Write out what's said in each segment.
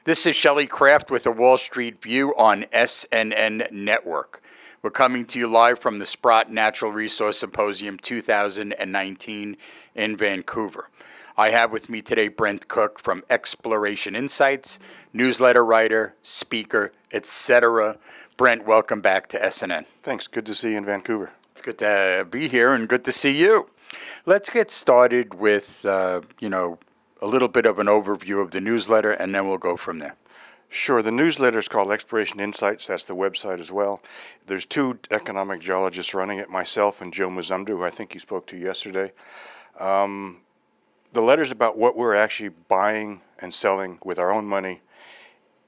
This is Shelley Kraft with a Wall Street View on SNN.Network. We're coming to you live from the Sprott Natural Resource Symposium 2019 in Vancouver. I have with me today Brent Cook from Expiration Insights, newsletter writer, speaker, etc. Brent, welcome back to SNN. Thanks. Good to see you in Vancouver. It's good to be here and good to see you. Let's get started with, a little bit of an overview of the newsletter, and then we'll go from there. Sure. The newsletter is called Expiration Insights. That's the website as well. There's two economic geologists running it, myself and Joe Muzumdu, who I think you spoke to yesterday. The letter's about what we're actually buying and selling with our own money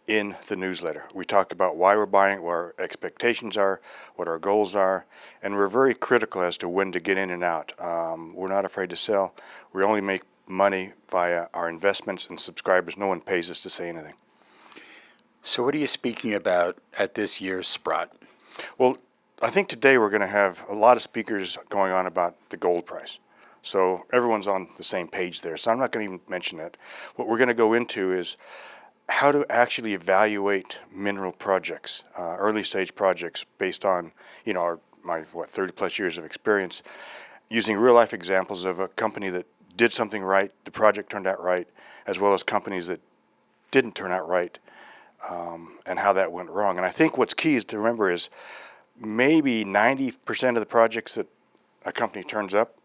in the newsletter. We talk about why we're buying, what our expectations are, what our goals are, and we're very critical as to when to get in and out. We're not afraid to sell. We only make money via our investments and subscribers. No one pays us to say anything. So what are you speaking about at this year's Sprott? Well, I think today we're going to have a lot of speakers going on about the gold price. So everyone's on the same page there. So I'm not going to even mention that. What we're going to go into is how to actually evaluate mineral projects, early stage projects based on, my 30 plus years of experience, using real life examples of a company that did something right, the project turned out right, as well as companies that didn't turn out right, and how that went wrong. And I think what's key is to remember is maybe 90% of the projects that a company turns up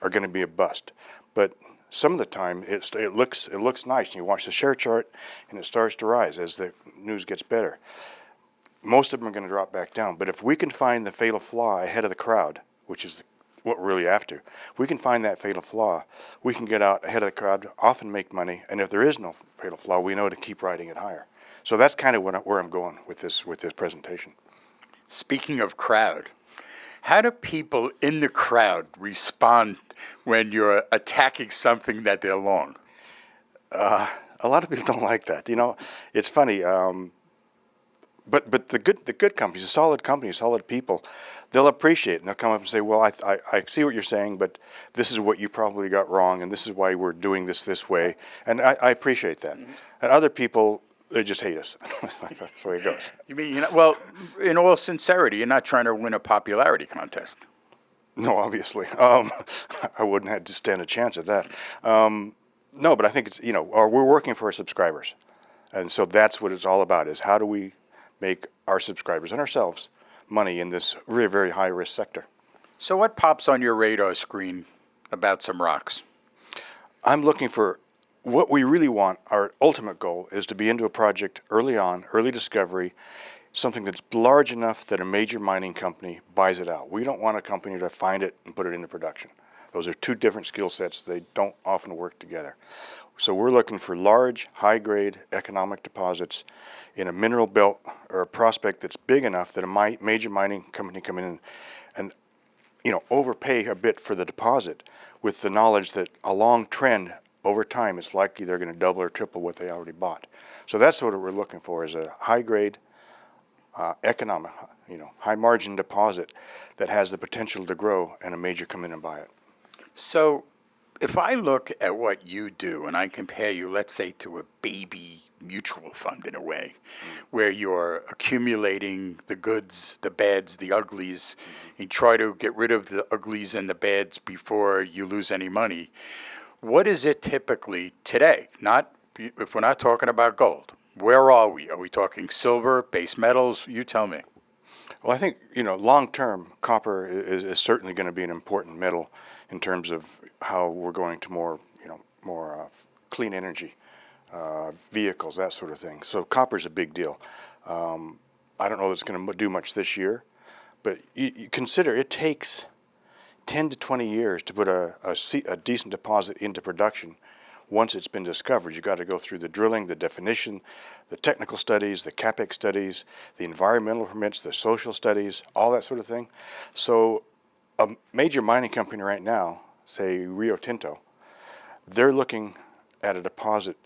are going to be a bust. But some of the time it looks nice. You watch the share chart and it starts to rise as the news gets better. Most of them are going to drop back down. But if we can find the fatal flaw ahead of the crowd, which is what we're really after, if we can find that fatal flaw, we can get out ahead of the crowd, often make money, and if there is no fatal flaw, we know to keep riding it higher. So that's kind of where I'm going with this presentation. Speaking of crowd, how do people in the crowd respond when you're attacking something that they're long? A lot of people don't like that. It's funny. But the good companies, the solid companies, solid people, they'll appreciate it, and they'll come up and say, well, I see what you're saying, but this is what you probably got wrong, and this is why we're doing this way. And I appreciate that. Mm-hmm. And other people, they just hate us. That's the way it goes. You mean, well, in all sincerity, you're not trying to win a popularity contest. No, obviously. I wouldn't have to stand a chance at that. No, but I think it's, we're working for our subscribers. And so that's what it's all about, is how do we make our subscribers and ourselves money in this very, very high-risk sector. So what pops on your radar screen about some rocks? I'm looking for what we really want. Our ultimate goal is to be into a project early on, early discovery, something that's large enough that a major mining company buys it out. We don't want a company to find it and put it into production. Those are two different skill sets. They don't often work together. So we're looking for large, high-grade economic deposits in a mineral belt or a prospect that's big enough that a major mining company come in and overpay a bit for the deposit, with the knowledge that a long trend over time it's likely they're going to double or triple what they already bought. So that's what we're looking for, is a high-grade economic, high-margin deposit that has the potential to grow, and a major come in and buy it. So if I look at what you do and I compare you, let's say, to a baby mutual fund in a way, where you're accumulating the goods, the bads, the uglies, and try to get rid of the uglies and the bads before you lose any money. What is it typically today? If we're not talking about gold, where are we? Are we talking silver, base metals? You tell me. Well, I think, long-term, copper is certainly going to be an important metal in terms of how we're going to more clean energy, vehicles, that sort of thing. So copper's a big deal. I don't know that it's going to do much this year, but you consider it takes 10 to 20 years to put a decent deposit into production. Once it's been discovered, you've got to go through the drilling, the definition, the technical studies, the CapEx studies, the environmental permits, the social studies, all that sort of thing. So a major mining company right now, say Rio Tinto, they're looking at a deposit,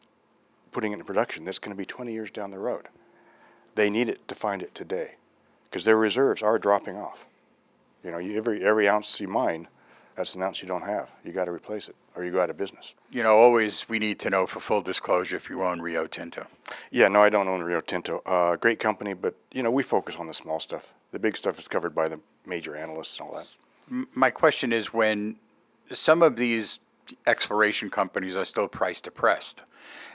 putting it in production that's going to be 20 years down the road. They need it to find it today because their reserves are dropping off. Every ounce you mine That's an ounce you don't have. You got to replace it, or you go out of business. Always we need to know for full disclosure if you own Rio Tinto. Yeah, no, I don't own Rio Tinto. Great company, but we focus on the small stuff. The big stuff is covered by the major analysts and all that. My question is, when some of these exploration companies are still price depressed,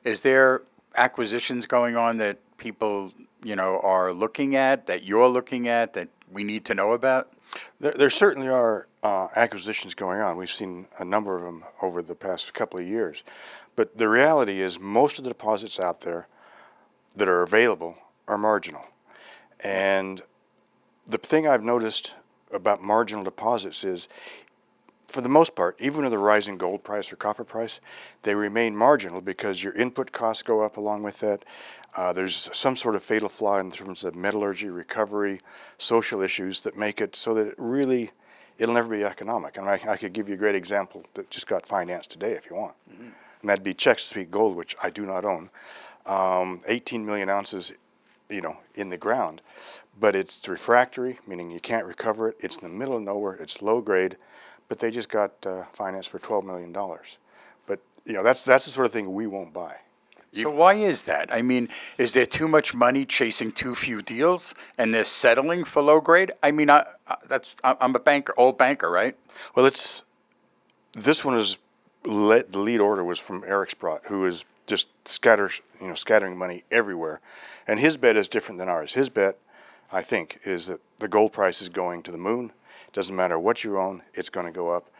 is there acquisitions going on that people, are looking at, that you're looking at, that we need to know about? There certainly are acquisitions going on. We've seen a number of them over the past couple of years. But the reality is most of the deposits out there that are available are marginal. And the thing I've noticed about marginal deposits is, for the most part, even with the rising gold price or copper price, they remain marginal because your input costs go up along with that. There's some sort of fatal flaw in terms of metallurgy, recovery, social issues that make it so that it'll never be economic. And I could give you a great example that just got financed today if you want. Mm-hmm. And that'd be Chesapeake Gold, which I do not own. 18 million ounces, in the ground. But it's refractory, meaning you can't recover it. It's in the middle of nowhere. It's low grade. But they just got financed for $12 million. But, that's the sort of thing we won't buy. So why is that? I mean, is there too much money chasing too few deals, and they're settling for low grade? I mean, I'm a banker, old banker, right? Well, this one is the lead order was from Eric Sprott, who is just scattering money everywhere, and his bet is different than ours. His bet, I think, is that the gold price is going to the moon. It doesn't matter what you own; it's going to go up,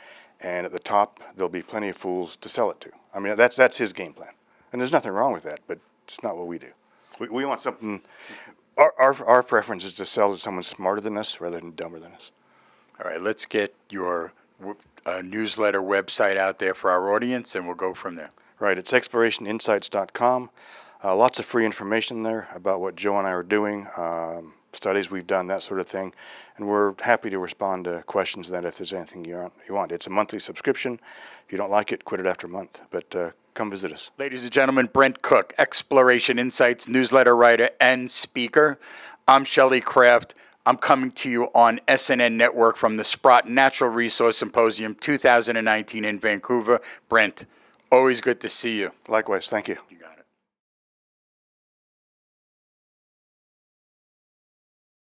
and at the top there'll be plenty of fools to sell it to. I mean, that's his game plan. And there's nothing wrong with that, but it's not what we do. We want something. Our preference is to sell to someone smarter than us rather than dumber than us. All right, let's get your newsletter website out there for our audience, and we'll go from there. Right, it's explorationinsights.com. Lots of free information there about what Joe and I are doing, studies we've done, that sort of thing. And we're happy to respond to questions that if there's anything you want. It's a monthly subscription. If you don't like it, quit it after a month. But come visit us. Ladies and gentlemen, Brent Cook, Exploration Insights newsletter writer and speaker. I'm Shelley Kraft. I'm coming to you on SNN.Network from the Sprott Natural Resource Symposium 2019 in Vancouver. Brent, always good to see you. Likewise. Thank you.